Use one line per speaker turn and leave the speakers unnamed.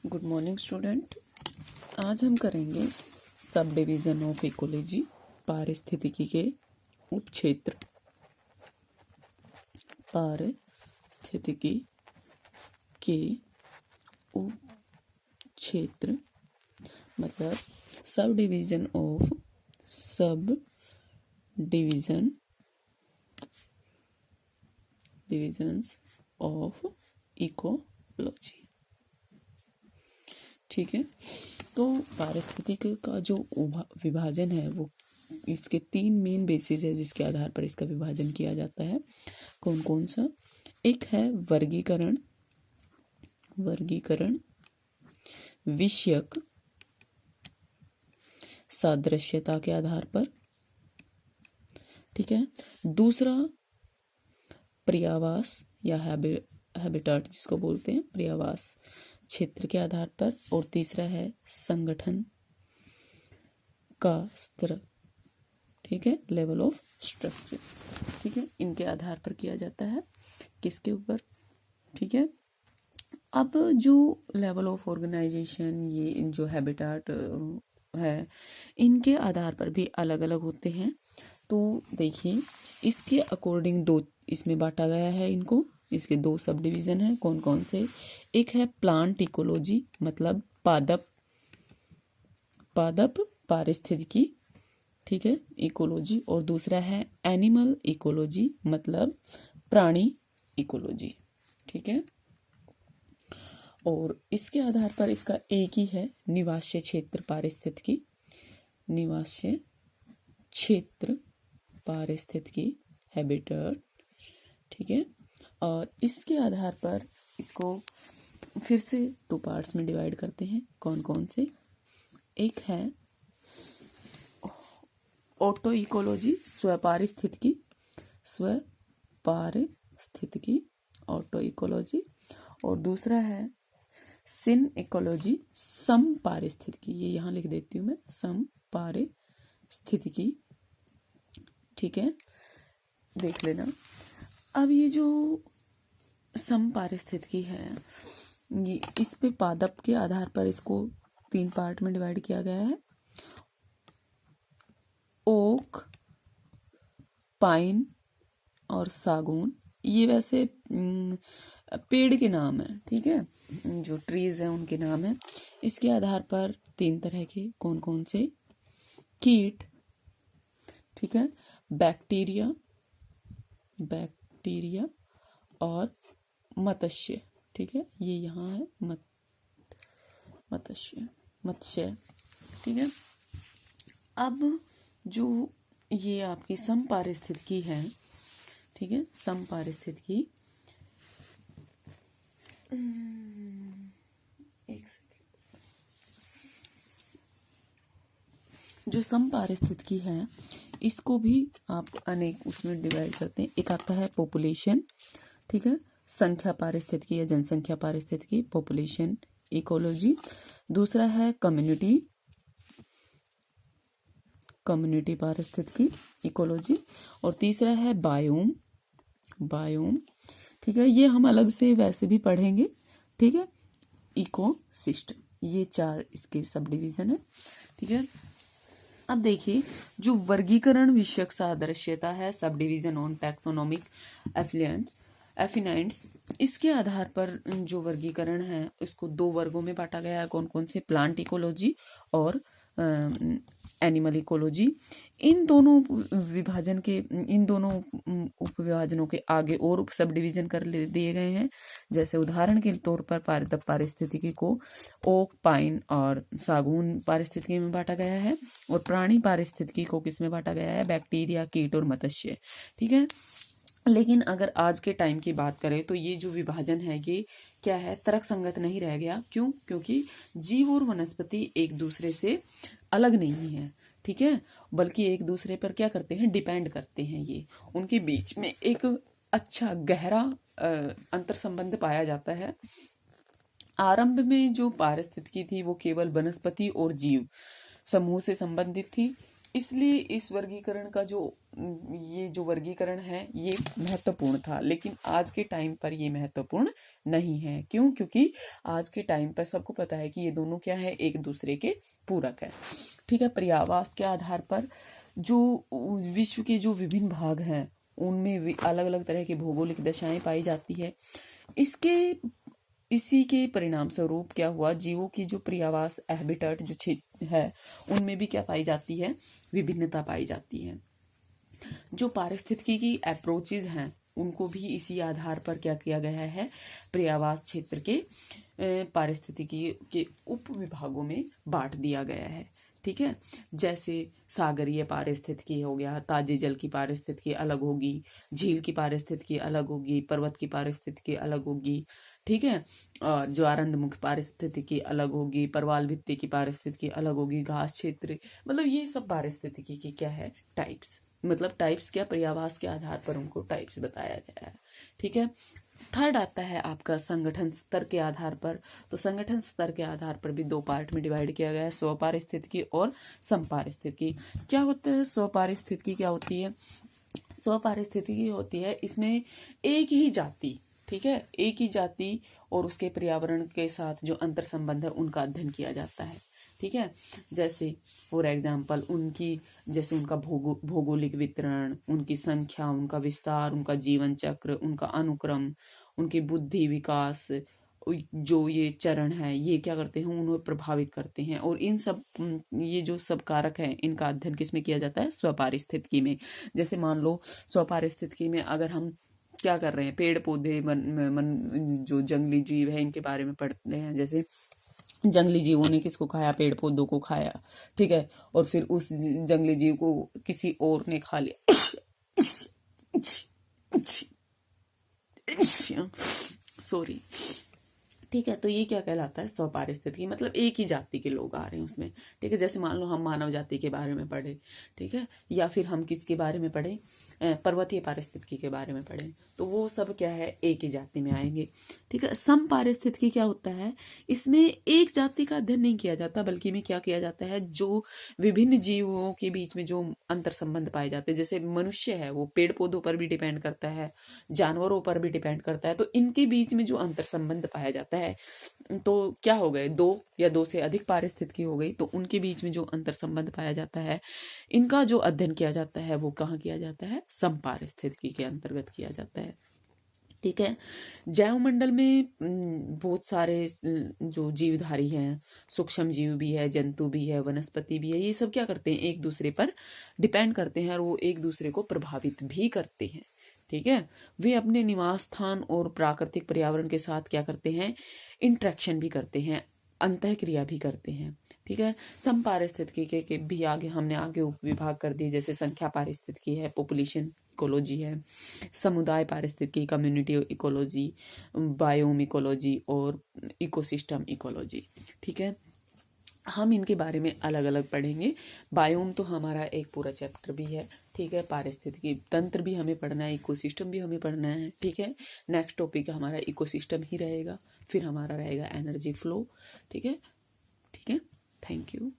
Good morning student. आज हम करेंगे सब डिवीजन ऑफ इकोलॉजी, पारिस्थितिकी के उपक्षेत्र। पारिस्थितिकी के उपक्षेत्र मतलब sub division divisions of ecology. ठीक है, तो पारिस्थितिकी का जो विभाजन है वो इसके 3 मेन बेसिस है जिसके आधार पर इसका विभाजन किया जाता है। कौन कौन सा? एक है वर्गीकरण विषयक सादृश्यता के आधार पर। ठीक है, दूसरा पर्यावास या हैबिटेट जिसको बोलते हैं, पर्यावास क्षेत्र के आधार पर। और तीसरा है संगठन का स्तर। ठीक है, लेवल ऑफ स्ट्रक्चर। ठीक है, इनके आधार पर किया जाता है। किसके ऊपर? ठीक है, अब जो लेवल ऑफ ऑर्गेनाइजेशन, ये जो हैबिटेट है, इनके आधार पर भी अलग अलग होते हैं। तो देखिए, इसके अकॉर्डिंग 2 इसमें बांटा गया है इनको। इसके 2 सब डिवीजन है। कौन कौन से? एक है प्लांट इकोलॉजी मतलब पादप पारिस्थितिकी, ठीक है, इकोलॉजी। और दूसरा है एनिमल इकोलॉजी मतलब प्राणी इकोलॉजी। ठीक है, और इसके आधार पर इसका एक ही है, निवासीय क्षेत्र पारिस्थितिकी। निवासीय क्षेत्र पारिस्थितिकी, हैबिटेट। ठीक है, और इसके आधार पर इसको फिर से 2 पार्ट्स में डिवाइड करते हैं। कौन कौन से? एक है ऑटो इकोलॉजी, स्वपारिस्थितिकी ऑटो इकोलॉजी। और दूसरा है सिन इकोलॉजी, सम पारिस्थितिकी। ये यहाँ लिख देती हूँ मैं, सम पारिस्थितिकी। ठीक है, देख लेना। अब ये जो सम पारिस्थितिकी है, ये इस पे पादप के आधार पर इसको 3 पार्ट में डिवाइड किया गया है। ओक, पाइन और सागौन। ये वैसे पेड़ के नाम है। ठीक है, जो ट्रीज हैं उनके नाम है। इसके आधार पर 3 तरह के कौन कौन से? कीट, ठीक है, बैक्टीरिया और मत्स्य। ठीक है, ये यहाँ है मत्स्य। ठीक है, अब जो ये आपकी सम पारिस्थितिकी है, ठीक है, सम पारिस्थितिकी, एक सेकेंड। जो सम पारिस्थितिकी है इसको भी आप अनेक उसमें डिवाइड करते हैं। एक आता है पॉपुलेशन, ठीक है, संख्या पारिस्थितिकी या जनसंख्या पारिस्थितिकी, पॉपुलेशन इकोलॉजी। दूसरा है कम्युनिटी पारिस्थितिकी, इकोलॉजी। और तीसरा है बायोम। ठीक है, ये हम अलग से वैसे भी पढ़ेंगे। ठीक है, इकोसिस्टम। ये 4 इसके सब डिवीजन है। ठीक है, अब देखिए, जो वर्गीकरण विषयक सादृश्यता है, सब डिवीजन ऑन टैक्सोनॉमिक एफिनाइट्स, इसके आधार पर जो वर्गीकरण है उसको 2 वर्गों में बांटा गया है। कौन कौन से? प्लांट इकोलॉजी और एनिमल इकोलॉजी। इन दोनों उप विभाजनों के आगे और सब डिवीजन कर दिए गए हैं। जैसे उदाहरण के तौर पर पादप पारिस्थितिकी को ओक, पाइन और सागौन पारिस्थितिकी में बांटा गया है। और प्राणी पारिस्थितिकी को किस में बांटा गया है? बैक्टीरिया, कीट और मत्स्य। ठीक है, लेकिन अगर आज के टाइम की बात करें तो ये जो विभाजन है ये क्या है? तर्कसंगत नहीं रह गया। क्यों? क्योंकि जीव और वनस्पति एक दूसरे से अलग नहीं है। ठीक है, बल्कि एक दूसरे पर क्या करते हैं? डिपेंड करते हैं। ये उनके बीच में एक अच्छा गहरा अंतर संबंध पाया जाता है। आरंभ में जो पारिस्थितिकी थी वो केवल वनस्पति और जीव समूह से संबंधित थी। इसलिए इस वर्गीकरण का ये जो वर्गीकरण है ये महत्वपूर्ण था, लेकिन आज के टाइम पर ये महत्वपूर्ण नहीं है। क्यों? क्योंकि आज के टाइम पर सबको पता है कि ये दोनों क्या है, एक दूसरे के पूरक है। ठीक है। पर्यावास के आधार पर जो विश्व के जो विभिन्न भाग हैं उनमें अलग अलग तरह की भौगोलिक दशाएं पाई जाती है। इसी के परिणाम स्वरूप क्या हुआ, जीवों की जो पर्यावास हैबिटेट जो क्षेत्र है उनमें भी क्या पाई जाती है, विभिन्नता पाई जाती है। जो पारिस्थितिकी की अप्रोचेज हैं उनको भी इसी आधार पर क्या किया गया है, पर्यावास क्षेत्र के पारिस्थितिकी के उप विभागों में बांट दिया गया है। ठीक है। जैसे सागरीय पारिस्थितिकी हो गया, ताजे जल की पारिस्थितिकी अलग होगी, झील की पारिस्थितिकी अलग होगी, पर्वत की पारिस्थितिकी अलग होगी। ठीक है। और ज्वारंधमुख पारिस्थितिकी अलग होगी, परवाल भित्ति की पारिस्थितिकी अलग होगी, घास क्षेत्र, मतलब ये सब पारिस्थितिकी की क्या है, टाइप्स। मतलब टाइप्स क्या, पर्यावास के आधार पर उनको टाइप्स बताया गया है। ठीक है। थर्ड आता है आपका संगठन स्तर के आधार पर। तो संगठन स्तर के आधार पर भी दो पार्ट में डिवाइड किया गया है, स्वपारिस्थितिकी और समपारिस्थितिकी। क्या होता है स्वपारिस्थितिकी? क्या होती है स्वपारिस्थितिकी? होती है इसमें एक ही जाति, ठीक है, एक ही जाति और उसके पर्यावरण के साथ जो अंतर संबंध है उनका अध्ययन किया जाता है। ठीक है। जैसे फॉर एग्जाम्पल जैसे उनका भौगोलिक वितरण, उनकी संख्या, उनका विस्तार, उनका जीवन चक्र, उनका अनुक्रम, उनकी बुद्धि विकास, जो ये चरण है ये क्या करते हैं, उन्हें प्रभावित करते हैं। और इन सब ये जो सब कारक हैं इनका अध्ययन किसमें किया जाता है, स्वपारिस्थितिकी में। जैसे मान लो स्वपारिस्थितिकी में अगर हम क्या कर रहे हैं, पेड़ पौधे जो जंगली जीव है इनके बारे में पढ़ते हैं। जैसे जंगली जीवों ने किसको खाया, पेड़ पौधों को खाया। ठीक है। और फिर उस जंगली जीव को किसी और ने खा लिया। सॉरी। ठीक है। तो ये क्या कहलाता है, स्वपारिस्थितिकी। मतलब एक ही जाति के लोग आ रहे हैं उसमें। ठीक है। जैसे मान लो हम मानव जाति के बारे में पढ़े, ठीक है, या फिर हम किसके बारे में पढ़े, पर्वतीय पारिस्थितिकी के बारे में पढ़े, तो वो सब क्या है, एक ही जाति में आएंगे। ठीक है। समपारिस्थितिकी क्या होता है, इसमें एक जाति का अध्ययन नहीं किया जाता, बल्कि में क्या किया जाता है, जो विभिन्न जीवों के बीच में जो अंतर संबंध पाए जाते हैं, जैसे मनुष्य है वो पेड़ पौधों पर भी डिपेंड करता है, जानवरों पर भी डिपेंड करता है, तो इनके बीच में जो अंतर संबंध पाया जाता है, तो क्या हो गए, दो या दो से अधिक पारिस्थितिकी हो गई, तो उनके बीच में जो अंतर संबंध पाया जाता है इनका जो अध्ययन किया जाता है वो कहाँ किया जाता है, समपारिस्थितिकी के अंतर्गत किया जाता है। ठीक है। जैवमंडल में बहुत सारे जो जीवधारी हैं, सूक्ष्म जीव भी है, जंतु भी है, वनस्पति भी है, ये सब क्या करते हैं, एक दूसरे पर डिपेंड करते हैं और वो एक दूसरे को प्रभावित भी करते हैं। ठीक है। वे अपने निवास स्थान और प्राकृतिक पर्यावरण के साथ क्या करते हैं, इंटरेक्शन भी करते हैं, अंतःक्रिया भी करते हैं। ठीक है। समपारिस्थितिकी के भी आगे उप विभाग कर दिए, जैसे संख्या पारिस्थितिकी है, पॉपुलेशन इकोलॉजी है, समुदाय पारिस्थितिकी, कम्युनिटी इकोलॉजी, बायोम इकोलॉजी और इकोसिस्टम इकोलॉजी। ठीक है। हम इनके बारे में अलग अलग पढ़ेंगे। बायोम तो हमारा एक पूरा चैप्टर भी है। ठीक है। पारिस्थितिकी तंत्र भी हमें पढ़ना है, इकोसिस्टम भी हमें पढ़ना है। ठीक है। नेक्स्ट टॉपिक हमारा इकोसिस्टम ही रहेगा, फिर हमारा रहेगा एनर्जी फ्लो। ठीक है। ठीक है। Thank you.